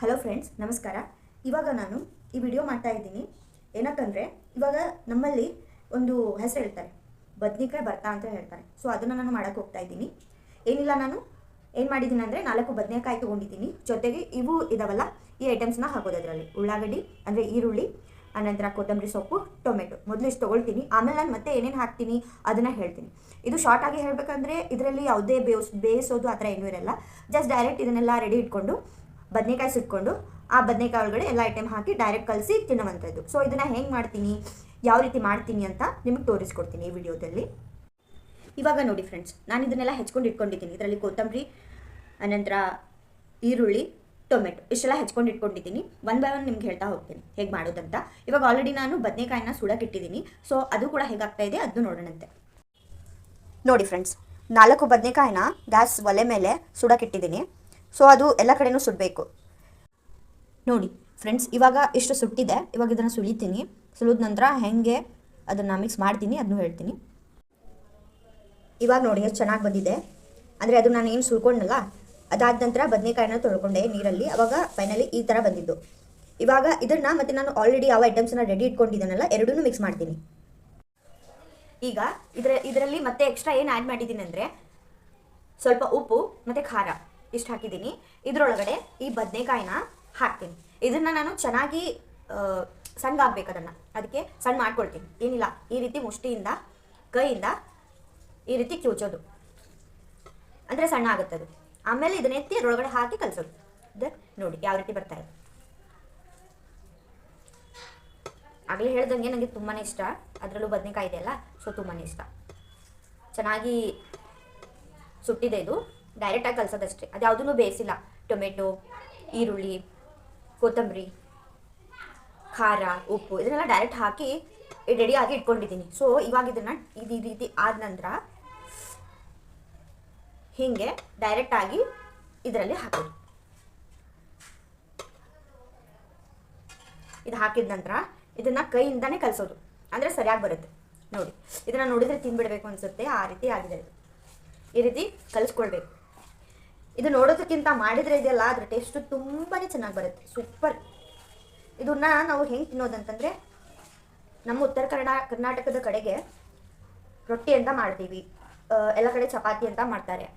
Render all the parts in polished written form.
Hello friends, ನಮಸ್ಕಾರ. ಇವಾಗ ನಾನು ಈ ವಿಡಿಯೋ ಮಾಡ್ತಾ ಇದ್ದೀನಿ ಏನಕ್ಕಂದರೆ, ಇವಾಗ ನಮ್ಮಲ್ಲಿ ಒಂದು ಹೆಸರು ಹೇಳ್ತಾರೆ, ಬದ್ನಿಕಾಯಿ ಬರ್ತಾ ಅಂತ ಹೇಳ್ತಾರೆ. ಸೊ ಅದನ್ನು ನಾನು ಮಾಡೋಕ್ಕೆ ಹೋಗ್ತಾ ಇದ್ದೀನಿ. ಏನಿಲ್ಲ, ನಾನು ಏನು ಮಾಡಿದ್ದೀನಿ ಅಂದರೆ 4 ಬದನೆಕಾಯಿ ತೊಗೊಂಡಿದ್ದೀನಿ. ಜೊತೆಗೆ ಇವು ಇದಾವಲ್ಲ, ಈ ಐಟಮ್ಸ್ನ ಹಾಕೋದು. ಅದರಲ್ಲಿ ಉಳ್ಳಾಗಡ್ಡಿ ಅಂದರೆ ಈರುಳ್ಳಿ, ಆನಂತರ ಕೊತ್ತಂಬರಿ ಸೊಪ್ಪು, ಟೊಮೆಟೊ. ಮೊದಲು ಇಷ್ಟು ತೊಗೊಳ್ತೀನಿ, ಆಮೇಲೆ ನಾನು ಮತ್ತೆ ಏನೇನು ಹಾಕ್ತೀನಿ ಅದನ್ನು ಹೇಳ್ತೀನಿ. ಇದು ಶಾರ್ಟ್ ಆಗಿ ಹೇಳಬೇಕಂದ್ರೆ ಇದರಲ್ಲಿ ಯಾವುದೇ ಬೇಯಿಸೋದು ಆ ಥರ ಏನೂ ಇರಲ್ಲ. ಜಸ್ಟ್ ಡೈರೆಕ್ಟ್ ಇದನ್ನೆಲ್ಲ ರೆಡಿ ಇಟ್ಕೊಂಡು ಬದನೆಕಾಯಿ ಸುಟ್ಕೊಂಡು ಆ ಬದನೆಕಾಯಿ ಒಳಗಡೆ ಎಲ್ಲ ಐಟಮ್ ಹಾಕಿ ಡೈರೆಕ್ಟ್ ಕಲಸಿ ತಿನ್ನುವಂಥದ್ದು. ಸೊ ಇದನ್ನು ಹೆಂಗೆ ಮಾಡ್ತೀನಿ, ಯಾವ ರೀತಿ ಮಾಡ್ತೀನಿ ಅಂತ ನಿಮಗೆ ತೋರಿಸ್ಕೊಡ್ತೀನಿ ಈ ವಿಡಿಯೋದಲ್ಲಿ. ಇವಾಗ ನೋಡಿ ಫ್ರೆಂಡ್ಸ್, ನಾನು ಇದನ್ನೆಲ್ಲ ಹೆಚ್ಕೊಂಡು ಇಟ್ಕೊಂಡಿದ್ದೀನಿ. ಇದರಲ್ಲಿ ಕೊತ್ತಂಬರಿ, ಅನಂತರ ಈರುಳ್ಳಿ, ಟೊಮೆಟೊ ಇಷ್ಟೆಲ್ಲ ಹೆಚ್ಕೊಂಡು ಇಟ್ಕೊಂಡಿದ್ದೀನಿ. ಒನ್ ಬೈ ಒನ್ ನಿಮ್ಗೆ ಹೇಳ್ತಾ ಹೋಗ್ತೀನಿ ಹೇಗೆ ಮಾಡೋದಂತ. ಇವಾಗ ಆಲ್ರೆಡಿ ನಾನು ಬದನೆಕಾಯಿನ ಸುಡೋಕ್ಕಿಟ್ಟಿದ್ದೀನಿ. ಸೊ ಅದು ಕೂಡ ಹೇಗಾಗ್ತಾ ಇದೆ ಅದನ್ನು ನೋಡೋಣಂತೆ. ನೋಡಿ ಫ್ರೆಂಡ್ಸ್, 4 ಬದನೆಕಾಯಿನ ಗ್ಯಾಸ್ ಒಲೆ ಮೇಲೆ ಸುಡೋಕ್ಕಿಟ್ಟಿದ್ದೀನಿ. ಸೊ ಅದು ಎಲ್ಲ ಕಡೆನೂ ಸುಡಬೇಕು. ನೋಡಿ ಫ್ರೆಂಡ್ಸ್, ಇವಾಗ ಇಷ್ಟು ಸುಟ್ಟಿದೆ. ಇವಾಗ ಇದನ್ನು ಸುಳಿತೀನಿ. ಸುಳಿದ ನಂತರ ಹೇಗೆ ಅದನ್ನು ಮಿಕ್ಸ್ ಮಾಡ್ತೀನಿ ಅದನ್ನು ಹೇಳ್ತೀನಿ. ಇವಾಗ ನೋಡಿ ಎಷ್ಟು ಚೆನ್ನಾಗಿ ಬಂದಿದೆ. ಅಂದರೆ ಅದು ನಾನು ಏನು ಸುಳ್ಕೊಂಡಲ್ಲ, ಅದಾದ ನಂತರ ಬದನೆಕಾಯಿನ ತೊಳ್ಕೊಂಡೆ ನೀರಲ್ಲಿ. ಅವಾಗ ಫೈನಲಿ ಈ ಥರ ಬಂದಿದ್ದು. ಇವಾಗ ಇದನ್ನು ಮತ್ತು ನಾನು ಆಲ್ರೆಡಿ ಯಾವ ಐಟಮ್ಸನ್ನ ರೆಡಿ ಇಟ್ಕೊಂಡಿದ್ದೀನಲ್ಲ ಎರಡೂ ಮಿಕ್ಸ್ ಮಾಡ್ತೀನಿ. ಈಗ ಇದರಲ್ಲಿ ಮತ್ತೆ ಎಕ್ಸ್ಟ್ರಾ ಏನು ಆ್ಯಡ್ ಮಾಡಿದ್ದೀನಿ ಅಂದರೆ ಸ್ವಲ್ಪ ಉಪ್ಪು ಮತ್ತು ಖಾರ ಇಷ್ಟು ಹಾಕಿದ್ದೀನಿ. ಇದರೊಳಗಡೆ ಈ ಬದನೆಕಾಯಿನ ಹಾಕ್ತೀನಿ. ಇದನ್ನು ನಾನು ಚೆನ್ನಾಗಿ ಸಣ್ಣಗಾಗಬೇಕು, ಅದಕ್ಕೆ ಸಣ್ಣ ಮಾಡ್ಕೊಳ್ತೀನಿ. ಏನಿಲ್ಲ, ಈ ರೀತಿ ಮುಷ್ಟಿಯಿಂದ ಕೈಯಿಂದ ಈ ರೀತಿ ಕಿವುಚೋದು, ಅಂದರೆ ಸಣ್ಣ ಆಗುತ್ತದು. ಆಮೇಲೆ ಇದನ್ನ ಎತ್ತಿ ಅದರೊಳಗಡೆ ಹಾಕಿ ಕಲಿಸೋದು. ನೋಡಿ ಯಾವ ರೀತಿ ಬರ್ತಾ ಇದೆ. ಆಗಲೇ ಹೇಳ್ದಂಗೆ ನನಗೆ ತುಂಬಾ ಇಷ್ಟ, ಅದರಲ್ಲೂ ಬದನೆಕಾಯಿ ಇದೆಯಲ್ಲ, ಸೊ ತುಂಬಾ ಇಷ್ಟ. ಚೆನ್ನಾಗಿ ಸುಟ್ಟಿದೆ. ಇದು ಡೈರೆಕ್ಟಾಗಿ ಕಲಿಸೋದಷ್ಟೇ, ಅದು ಯಾವುದೂ ಬೇಯಿಸಿಲ್ಲ. ಟೊಮೆಟೊ, ಈರುಳ್ಳಿ, ಕೊತ್ತಂಬರಿ, ಖಾರ, ಉಪ್ಪು ಇದನ್ನೆಲ್ಲ ಡೈರೆಕ್ಟ್ ಹಾಕಿ ರೆಡಿಯಾಗಿ ಇಟ್ಕೊಂಡಿದ್ದೀನಿ. ಸೊ ಇವಾಗ ಇದನ್ನು ಈ ರೀತಿ ಆದ ನಂತರ ಹೀಗೆ ಡೈರೆಕ್ಟಾಗಿ ಇದರಲ್ಲಿ ಹಾಕೋದು. ಇದು ಹಾಕಿದ ನಂತರ ಇದನ್ನು ಕೈಯಿಂದನೇ ಕಲಿಸೋದು, ಅಂದರೆ ಸರಿಯಾಗಿ ಬರುತ್ತೆ. ನೋಡಿ, ಇದನ್ನು ನೋಡಿದರೆ ತಿಂದ್ಬಿಡಬೇಕು ಅನಿಸುತ್ತೆ, ಆ ರೀತಿ ಆಗಿದೆ. ಈ ರೀತಿ ಕಲಿಸ್ಕೊಳ್ಬೇಕು. ಇದು ನೋಡೋದಕ್ಕಿಂತ ಮಾಡಿದರೆ ಇದೆಯಲ್ಲ, ಅದ್ರ ಟೇಸ್ಟು ತುಂಬಾ ಚೆನ್ನಾಗಿ ಬರುತ್ತೆ. ಸೂಪರ್. ಇದನ್ನ ನಾವು ಹೆಂಗೆ ತಿನ್ನೋದಂತಂದರೆ, ನಮ್ಮ ಉತ್ತರ ಕರ್ನಾಟಕದ ಕಡೆಗೆ ರೊಟ್ಟಿ ಅಂತ ಮಾಡ್ತೀವಿ, ಎಲ್ಲ ಕಡೆ ಚಪಾತಿ ಅಂತ ಮಾಡ್ತಾರೆ.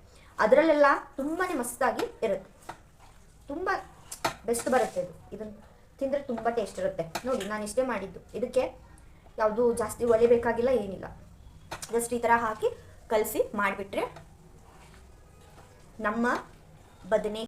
ಅದರಲ್ಲೆಲ್ಲ ತುಂಬಾ ಮಸ್ತಾಗಿ ಇರುತ್ತೆ, ತುಂಬ ಬೆಸ್ಟ್ ಬರುತ್ತೆ ಇದು. ಇದನ್ನು ತಿಂದರೆ ತುಂಬ ಟೇಸ್ಟ್ ಇರುತ್ತೆ. ನೋಡಿ, ನಾನು ಇಷ್ಟೇ ಮಾಡಿದ್ದು. ಇದಕ್ಕೆ ಯಾವುದು ಜಾಸ್ತಿ ಒಲೆ ಬೇಕಾಗಿಲ್ಲ, ಏನಿಲ್ಲ. ಜಸ್ಟ್ ಈ ಥರ ಹಾಕಿ ಕಲಸಿ ಮಾಡಿಬಿಟ್ರೆ ನಮ್ಮ ಬದನೆ